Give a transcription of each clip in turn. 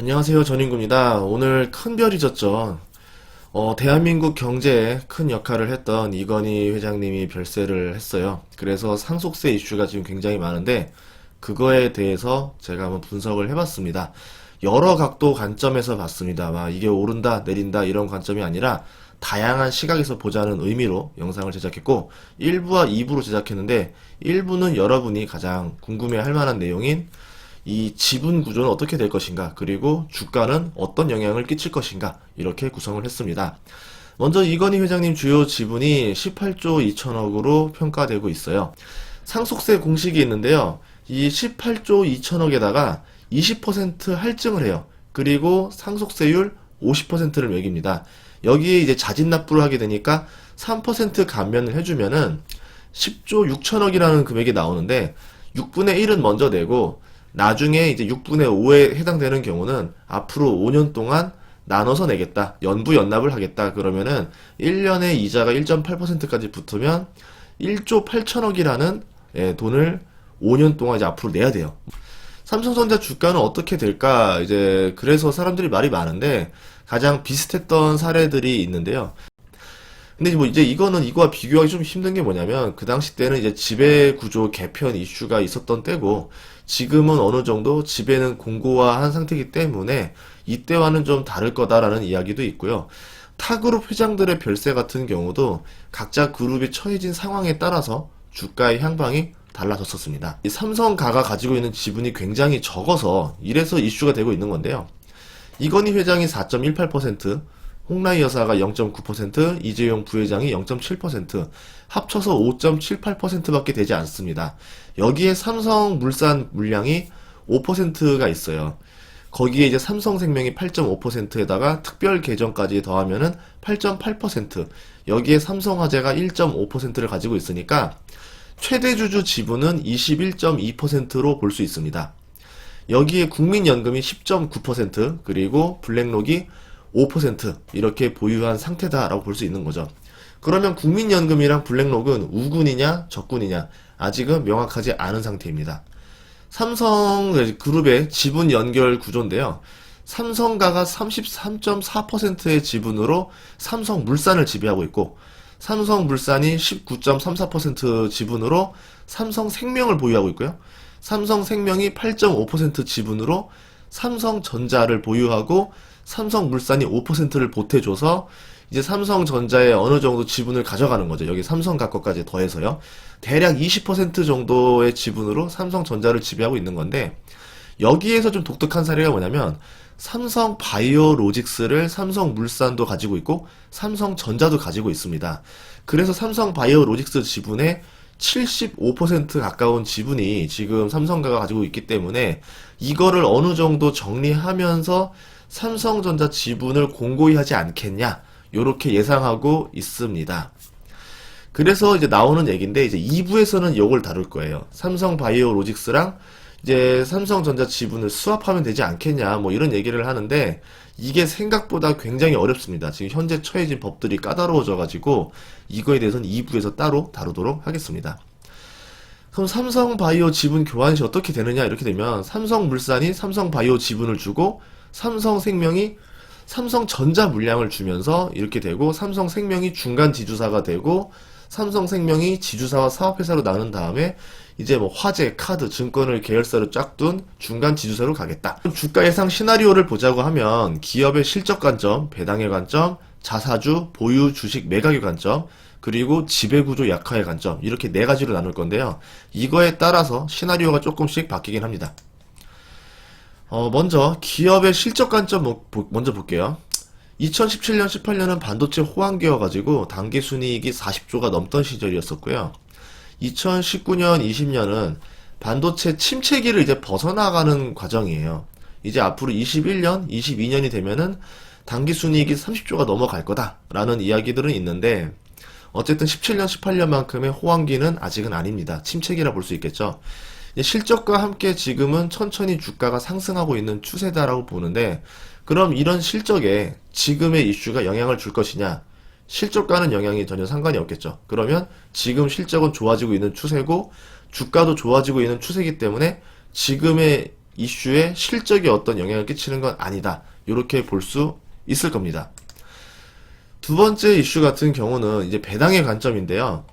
안녕하세요. 전인구입니다. 오늘 큰 별이 졌죠. 대한민국 경제에 큰 역할을 했던 이건희 회장님이 별세를 했어요. 그래서 상속세 이슈가 지금 굉장히 많은데 그거에 대해서 제가 한번 분석을 해봤습니다. 여러 각도 관점에서 봤습니다. 막 이게 오른다, 내린다 이런 관점이 아니라 다양한 시각에서 보자는 의미로 영상을 제작했고 1부와 2부로 제작했는데 1부는 여러분이 가장 궁금해할 만한 내용인 이 지분 구조는 어떻게 될 것인가, 그리고 주가는 어떤 영향을 끼칠 것인가, 이렇게 구성을 했습니다. 먼저 이건희 회장님 주요 지분이 18조 2천억으로 평가되고 있어요. 상속세 공식이 있는데요. 이 18조 2천억에다가 20% 할증을 해요. 그리고 상속세율 50%를 매깁니다. 여기에 이제 자진 납부를 하게 되니까 3% 감면을 해주면은 10조 6천억이라는 금액이 나오는데 6분의 1은 먼저 내고 나중에 이제 6분의 5에 해당되는 경우는 앞으로 5년 동안 나눠서 내겠다. 연부 연납을 하겠다. 그러면은 1년에 이자가 1.8%까지 붙으면 1조 8천억이라는 돈을 5년 동안 이제 앞으로 내야 돼요. 삼성전자 주가는 어떻게 될까? 이제 그래서 사람들이 말이 많은데 가장 비슷했던 사례들이 있는데요. 근데 뭐 이제 이거는 이거와 비교하기 좀 힘든 게 뭐냐면 그 당시 때는 이제 지배구조 개편 이슈가 있었던 때고 지금은 어느 정도 지배는 공고화한 상태이기 때문에 이때와는 좀 다를 거다라는 이야기도 있고요. 타 그룹 회장들의 별세 같은 경우도 각자 그룹이 처해진 상황에 따라서 주가의 향방이 달라졌었습니다. 이 삼성가가 가지고 있는 지분이 굉장히 적어서 이래서 이슈가 되고 있는 건데요. 이건희 회장이 4.18%, 홍라희 여사가 0.9%, 이재용 부회장이 0.7%, 합쳐서 5.78%밖에 되지 않습니다. 여기에 삼성물산 물량이 5%가 있어요. 거기에 이제 삼성생명이 8.5%에다가 특별 계정까지 더하면은 8.8%, 여기에 삼성화재가 1.5%를 가지고 있으니까 최대 주주 지분은 21.2%로 볼 수 있습니다. 여기에 국민연금이 10.9%, 그리고 블랙록이 5% 이렇게 보유한 상태다라고 볼 수 있는 거죠. 그러면 국민연금이랑 블랙록은 우군이냐 적군이냐 아직은 명확하지 않은 상태입니다. 삼성그룹의 지분 연결 구조인데요. 삼성가가 33.4%의 지분으로 삼성물산을 지배하고 있고 삼성물산이 19.34% 지분으로 삼성생명을 보유하고 있고요. 삼성생명이 8.5% 지분으로 삼성전자를 보유하고 삼성물산이 5%를 보태줘서 이제 삼성전자의 어느 정도 지분을 가져가는 거죠. 여기 삼성가 것까지 더해서요. 대략 20% 정도의 지분으로 삼성전자를 지배하고 있는 건데 여기에서 좀 독특한 사례가 뭐냐면 삼성바이오로직스를 삼성물산도 가지고 있고 삼성전자도 가지고 있습니다. 그래서 삼성바이오로직스 지분의 75% 가까운 지분이 지금 삼성가가 가지고 있기 때문에 이거를 어느 정도 정리하면서 삼성전자 지분을 공고히 하지 않겠냐, 요렇게 예상하고 있습니다. 그래서 이제 나오는 얘기인데 이제 2부에서는 이걸 다룰 거예요. 삼성바이오로직스랑 이제 삼성전자 지분을 스왑하면 되지 않겠냐, 뭐 이런 얘기를 하는데 이게 생각보다 굉장히 어렵습니다. 지금 현재 처해진 법들이 까다로워져 가지고 이거에 대해서는 2부에서 따로 다루도록 하겠습니다. 그럼 삼성바이오 지분 교환 시 어떻게 되느냐, 이렇게 되면 삼성물산이 삼성바이오 지분을 주고 삼성생명이 삼성전자 물량을 주면서 이렇게 되고 삼성생명이 중간 지주사가 되고 삼성생명이 지주사와 사업회사로 나눈 다음에 이제 뭐 화재, 카드, 증권을 계열사로 쫙 둔 중간 지주사로 가겠다. 주가 예상 시나리오를 보자고 하면 기업의 실적 관점, 배당의 관점, 자사주, 보유 주식 매각의 관점, 그리고 지배구조 약화의 관점, 이렇게 네 가지로 나눌 건데요. 이거에 따라서 시나리오가 조금씩 바뀌긴 합니다. 먼저 기업의 실적 관점 먼저 볼게요. 2017년, 18년은 반도체 호황기여가지고 당기순이익이 40조가 넘던 시절이었었고요. 2019년, 20년은 반도체 침체기를 이제 벗어나가는 과정이에요. 이제 앞으로 21년, 22년이 되면은 당기순이익이 30조가 넘어갈 거다라는 이야기들은 있는데 어쨌든 17년, 18년만큼의 호황기는 아직은 아닙니다. 침체기라 볼 수 있겠죠. 실적과 함께 지금은 천천히 주가가 상승하고 있는 추세다라고 보는데 그럼 이런 실적에 지금의 이슈가 영향을 줄 것이냐? 실적과는 영향이 전혀 상관이 없겠죠. 그러면 지금 실적은 좋아지고 있는 추세고 주가도 좋아지고 있는 추세이기 때문에 지금의 이슈에 실적이 어떤 영향을 끼치는 건 아니다. 이렇게 볼 수 있을 겁니다. 두 번째 이슈 같은 경우는 이제 배당의 관점인데요.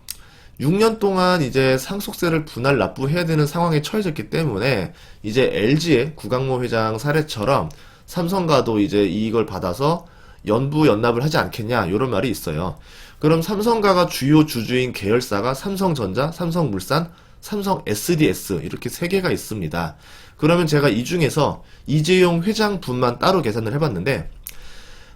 6년 동안 이제 상속세를 분할 납부해야 되는 상황에 처해졌기 때문에 이제 LG의 구강모 회장 사례처럼 삼성가도 이제 이익을 받아서 연부 연납을 하지 않겠냐 이런 말이 있어요. 그럼 삼성가가 주요 주주인 계열사가 삼성전자, 삼성물산, 삼성 SDS 이렇게 세 개가 있습니다. 그러면 제가 이 중에서 이재용 회장분만 따로 계산을 해봤는데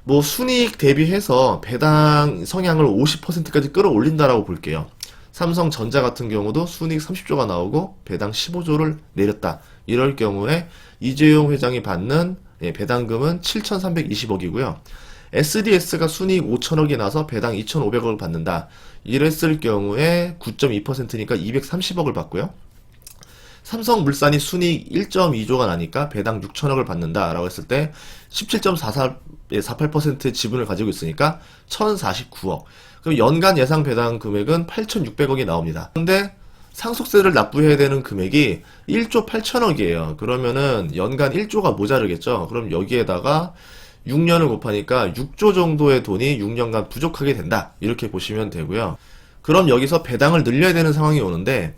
뭐 순이익 대비해서 배당 성향을 50%까지 끌어올린다라고 볼게요. 삼성전자 같은 경우도 순이익 30조가 나오고 배당 15조를 내렸다. 이럴 경우에 이재용 회장이 받는 배당금은 7,320억이고요. SDS가 순이익 5천억이 나서 배당 2,500억을 받는다. 이랬을 경우에 9.2%니까 230억을 받고요. 삼성물산이 순이익 1.2조가 나니까 배당 6천억을 받는다라고 했을 때 17.48%의 지분을 가지고 있으니까 1,049억. 그럼 연간 예상 배당 금액은 8,600억이 나옵니다. 근데 상속세를 납부해야 되는 금액이 1조 8천억이에요. 그러면은 연간 1조가 모자르겠죠. 그럼 여기에다가 6년을 곱하니까 6조 정도의 돈이 6년간 부족하게 된다. 이렇게 보시면 되고요. 그럼 여기서 배당을 늘려야 되는 상황이 오는데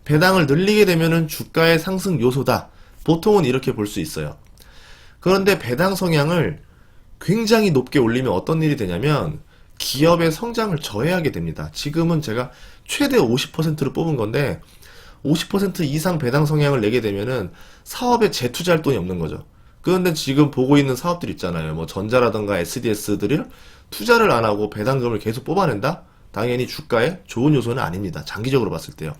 배당을 늘리게 되면은 주가의 상승 요소다. 보통은 이렇게 볼 수 있어요. 그런데 배당 성향을 굉장히 높게 올리면 어떤 일이 되냐면 기업의 성장을 저해하게 됩니다. 지금은 제가 최대 50%를 뽑은 건데 50% 이상 배당 성향을 내게 되면은 사업에 재투자할 돈이 없는 거죠. 그런데 지금 보고 있는 사업들 있잖아요. 뭐 전자라던가 SDS들을 투자를 안 하고 배당금을 계속 뽑아낸다? 당연히 주가에 좋은 요소는 아닙니다. 장기적으로 봤을 때요.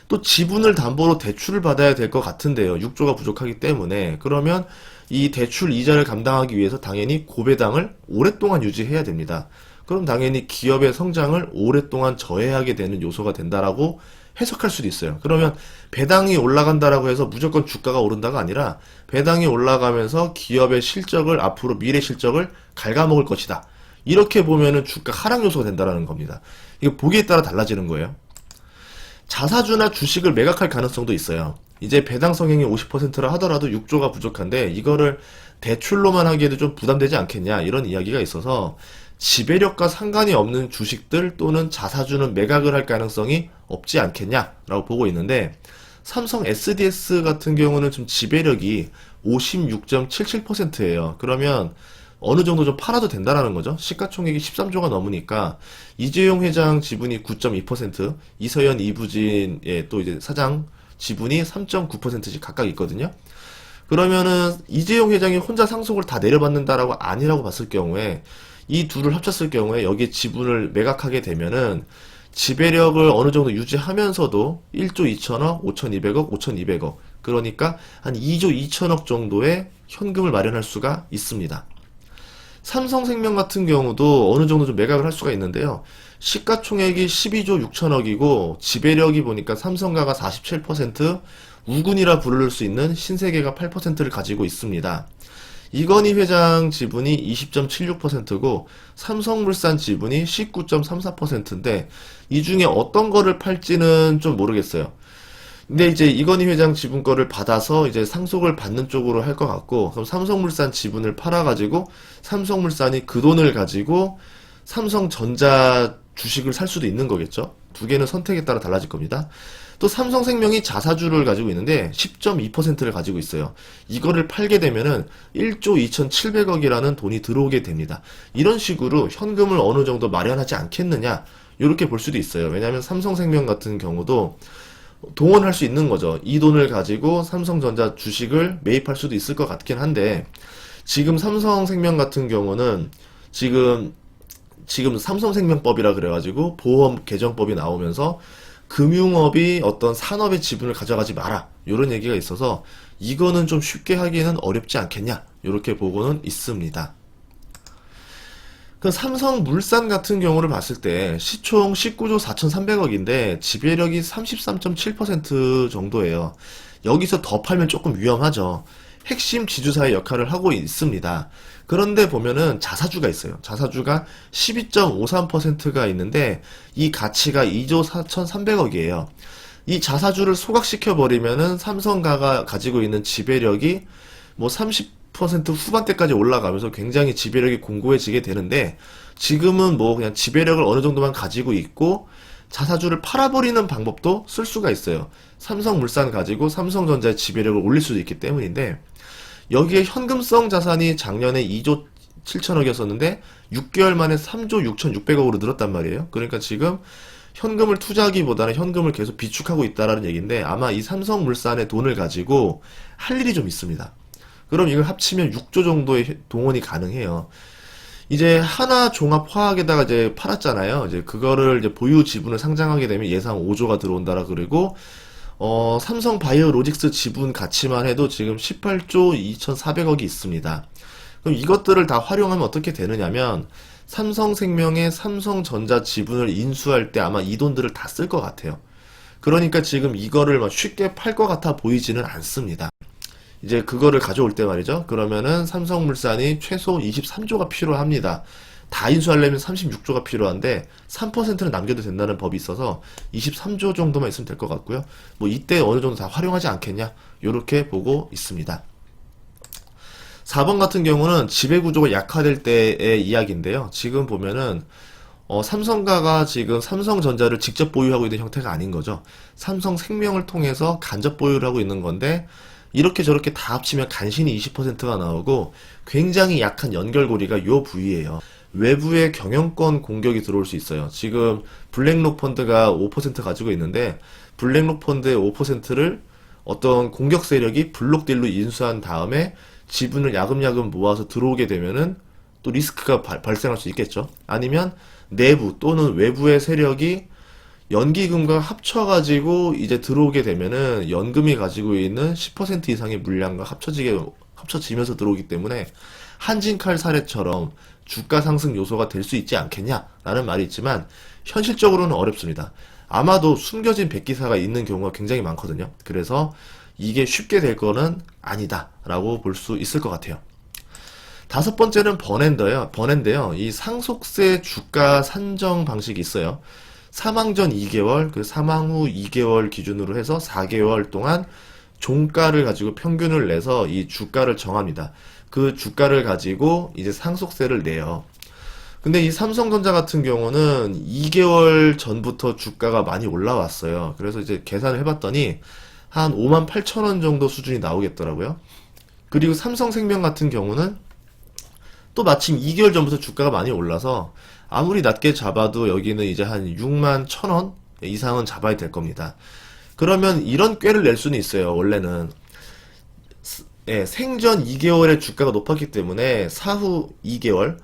또 지분을 담보로 대출을 받아야 될 것 같은데요. 6조가 부족하기 때문에. 그러면 이 대출 이자를 감당하기 위해서 당연히 고배당을 오랫동안 유지해야 됩니다. 그럼 당연히 기업의 성장을 오랫동안 저해하게 되는 요소가 된다라고 해석할 수도 있어요. 그러면 배당이 올라간다라고 해서 무조건 주가가 오른다가 아니라 배당이 올라가면서 기업의 실적을 앞으로 미래 실적을 갉아먹을 것이다. 이렇게 보면은 주가 하락 요소가 된다라는 겁니다. 이거 보기에 따라 달라지는 거예요. 자사주나 주식을 매각할 가능성도 있어요. 이제 배당 성향이 50%라 하더라도 6조가 부족한데 이거를 대출로만 하기에도 좀 부담되지 않겠냐 이런 이야기가 있어서 지배력과 상관이 없는 주식들 또는 자사주는 매각을 할 가능성이 없지 않겠냐라고 보고 있는데 삼성 SDS 같은 경우는 좀 지배력이 56.77%예요. 그러면 어느 정도 좀 팔아도 된다라는 거죠. 시가총액이 13조가 넘으니까 이재용 회장 지분이 9.2%, 이서연 이부진의 또 이제 사장 지분이 3.9%씩 각각 있거든요. 그러면은 이재용 회장이 혼자 상속을 다 내려받는다라고 아니라고 봤을 경우에 이 둘을 합쳤을 경우에 여기에 지분을 매각하게 되면은 지배력을 어느 정도 유지하면서도 1조 2천억, 5,200억, 5,200억 그러니까 한 2조 2천억 정도의 현금을 마련할 수가 있습니다. 삼성생명 같은 경우도 어느 정도 좀 매각을 할 수가 있는데요. 시가총액이 12조 6천억이고 지배력이 보니까 삼성가가 47%, 우군이라 부를 수 있는 신세계가 8%를 가지고 있습니다. 이건희 회장 지분이 20.76%고 삼성물산 지분이 19.34%인데 이 중에 어떤 거를 팔지는 좀 모르겠어요. 근데 이제 이건희 회장 지분 거를 받아서 이제 상속을 받는 쪽으로 할 것 같고 그럼 삼성물산 지분을 팔아가지고 삼성물산이 그 돈을 가지고 삼성전자 주식을 살 수도 있는 거겠죠. 두 개는 선택에 따라 달라질 겁니다. 또 삼성생명이 자사주를 가지고 있는데 10.2%를 가지고 있어요. 이거를 팔게 되면은 1조 2,700억이라는 돈이 들어오게 됩니다. 이런 식으로 현금을 어느 정도 마련하지 않겠느냐 이렇게 볼 수도 있어요. 왜냐하면 삼성생명 같은 경우도 동원할 수 있는 거죠. 이 돈을 가지고 삼성전자 주식을 매입할 수도 있을 것 같긴 한데 지금 삼성생명 같은 경우는 지금 삼성생명법이라 그래가지고 보험 개정법이 나오면서 금융업이 어떤 산업의 지분을 가져가지 마라 이런 얘기가 있어서 이거는 좀 쉽게 하기는 어렵지 않겠냐 이렇게 보고는 있습니다. 그 삼성물산 같은 경우를 봤을 때 시총 19조 4,300억인데 지배력이 33.7% 정도예요. 여기서 더 팔면 조금 위험하죠. 핵심 지주사의 역할을 하고 있습니다. 그런데 보면은 자사주가 있어요. 자사주가 12.53%가 있는데 이 가치가 2조 4,300억이에요. 이 자사주를 소각시켜 버리면은 삼성가가 가지고 있는 지배력이 뭐 30% 후반대까지 올라가면서 굉장히 지배력이 공고해지게 되는데, 지금은 뭐 그냥 지배력을 어느 정도만 가지고 있고 자사주를 팔아버리는 방법도 쓸 수가 있어요. 삼성물산 가지고 삼성전자의 지배력을 올릴 수도 있기 때문인데, 여기에 현금성 자산이 작년에 2조 7천억이었었는데 6개월 만에 3조 6,600억으로 늘었단 말이에요. 그러니까 지금 현금을 투자하기보다는 현금을 계속 비축하고 있다라는 얘기인데, 아마 이 삼성물산의 돈을 가지고 할 일이 좀 있습니다. 그럼 이걸 합치면 6조 정도의 동원이 가능해요. 이제 하나 종합화학에다가 이제 팔았잖아요. 이제 그거를 이제 보유 지분을 상장하게 되면 예상 5조가 들어온다라 그러고, 삼성 바이오로직스 지분 가치만 해도 지금 18조 2,400억이 있습니다. 그럼 이것들을 다 활용하면 어떻게 되느냐면, 삼성생명의 삼성전자 지분을 인수할 때 아마 이 돈들을 다 쓸 것 같아요. 그러니까 지금 이거를 막 쉽게 팔 것 같아 보이지는 않습니다. 이제 그거를 가져올 때 말이죠. 그러면은 삼성물산이 최소 23조가 필요합니다. 다 인수하려면 36조가 필요한데 3%는 남겨도 된다는 법이 있어서 23조 정도만 있으면 될 것 같고요. 뭐 이때 어느 정도 다 활용하지 않겠냐, 요렇게 보고 있습니다. 4번 같은 경우는 지배구조가 약화될 때의 이야기인데요. 지금 보면은 삼성가가 지금 삼성전자를 직접 보유하고 있는 형태가 아닌 거죠. 삼성생명을 통해서 간접 보유를 하고 있는 건데, 이렇게 저렇게 다 합치면 간신히 20%가 나오고 굉장히 약한 연결고리가 요 부위예요. 외부의 경영권 공격이 들어올 수 있어요. 지금 블랙록 펀드가 5% 가지고 있는데, 블랙록 펀드의 5%를 어떤 공격 세력이 블록딜로 인수한 다음에 지분을 야금야금 모아서 들어오게 되면은 또 리스크가 발생할 수 있겠죠. 아니면 내부 또는 외부의 세력이 연기금과 합쳐가지고 이제 들어오게 되면은 연금이 가지고 있는 10% 이상의 물량과 합쳐지면서 들어오기 때문에 한진칼 사례처럼 주가 상승 요소가 될 수 있지 않겠냐라는 말이 있지만, 현실적으로는 어렵습니다. 아마도 숨겨진 백기사가 있는 경우가 굉장히 많거든요. 그래서 이게 쉽게 될 거는 아니다라고 볼 수 있을 것 같아요. 5번째는 버낸데요. 이 상속세 주가 산정 방식이 있어요. 사망 전 2개월, 그 사망 후 2개월 기준으로 해서 4개월 동안 종가를 가지고 평균을 내서 이 주가를 정합니다. 그 주가를 가지고 이제 상속세를 내요. 근데 이 삼성전자 같은 경우는 2개월 전부터 주가가 많이 올라왔어요. 그래서 이제 계산을 해봤더니 한 58,000원 정도 수준이 나오겠더라고요. 그리고 삼성생명 같은 경우는 또 마침 2개월 전부터 주가가 많이 올라서 아무리 낮게 잡아도 여기는 이제 한 61,000원 이상은 잡아야 될 겁니다. 그러면 이런 꾀를 낼 수는 있어요. 원래는 생전 2개월의 주가가 높았기 때문에 사후 2개월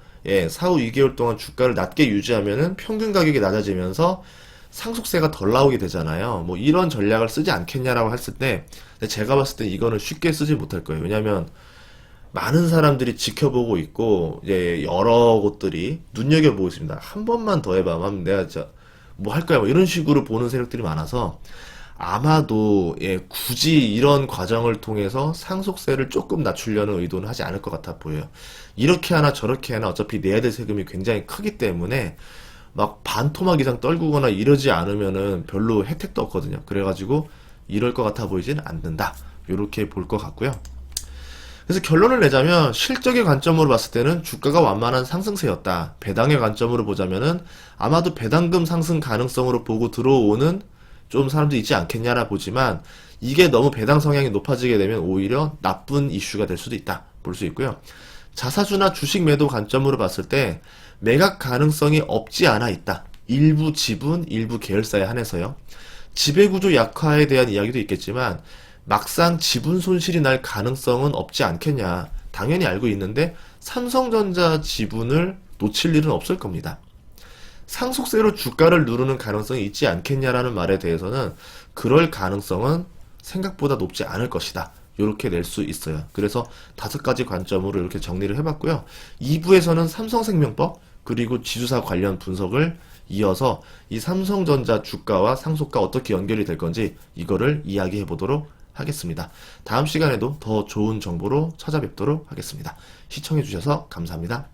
동안 주가를 낮게 유지하면은 평균 가격이 낮아지면서 상속세가 덜 나오게 되잖아요. 뭐 이런 전략을 쓰지 않겠냐라고 했을 때, 제가 봤을 때 이거는 쉽게 쓰지 못할 거예요. 왜냐면 많은 사람들이 지켜보고 있고 이제 여러 곳들이 눈여겨보고 있습니다. 한 번만 더 해봐, 하면 내가 진짜 뭐 할 거야, 뭐 이런 식으로 보는 세력들이 많아서 아마도 굳이 이런 과정을 통해서 상속세를 조금 낮추려는 의도는 하지 않을 것 같아 보여요. 이렇게 하나 저렇게 하나 어차피 내야 될 세금이 굉장히 크기 때문에 막 반토막 이상 떨구거나 이러지 않으면은 별로 혜택도 없거든요. 그래가지고 이럴 것 같아 보이진 않는다, 요렇게 볼 것 같고요. 그래서 결론을 내자면 실적의 관점으로 봤을 때는 주가가 완만한 상승세였다. 배당의 관점으로 보자면은 아마도 배당금 상승 가능성으로 보고 들어오는 좀 사람들이 있지 않겠냐라 보지만, 이게 너무 배당 성향이 높아지게 되면 오히려 나쁜 이슈가 될 수도 있다, 볼 수 있고요. 자사주나 주식 매도 관점으로 봤을 때 매각 가능성이 없지 않아 있다. 일부 지분, 일부 계열사에 한해서요. 지배구조 약화에 대한 이야기도 있겠지만 막상 지분 손실이 날 가능성은 없지 않겠냐, 당연히 알고 있는데 삼성전자 지분을 놓칠 일은 없을 겁니다. 상속세로 주가를 누르는 가능성이 있지 않겠냐라는 말에 대해서는 그럴 가능성은 생각보다 높지 않을 것이다, 이렇게 낼 수 있어요. 그래서 5가지 관점으로 이렇게 정리를 해봤고요. 2부에서는 삼성생명법 그리고 지주사 관련 분석을 이어서 이 삼성전자 주가와 상속과 어떻게 연결이 될 건지 이거를 이야기해 보도록 하겠습니다. 다음 시간에도 더 좋은 정보로 찾아뵙도록 하겠습니다. 시청해 주셔서 감사합니다.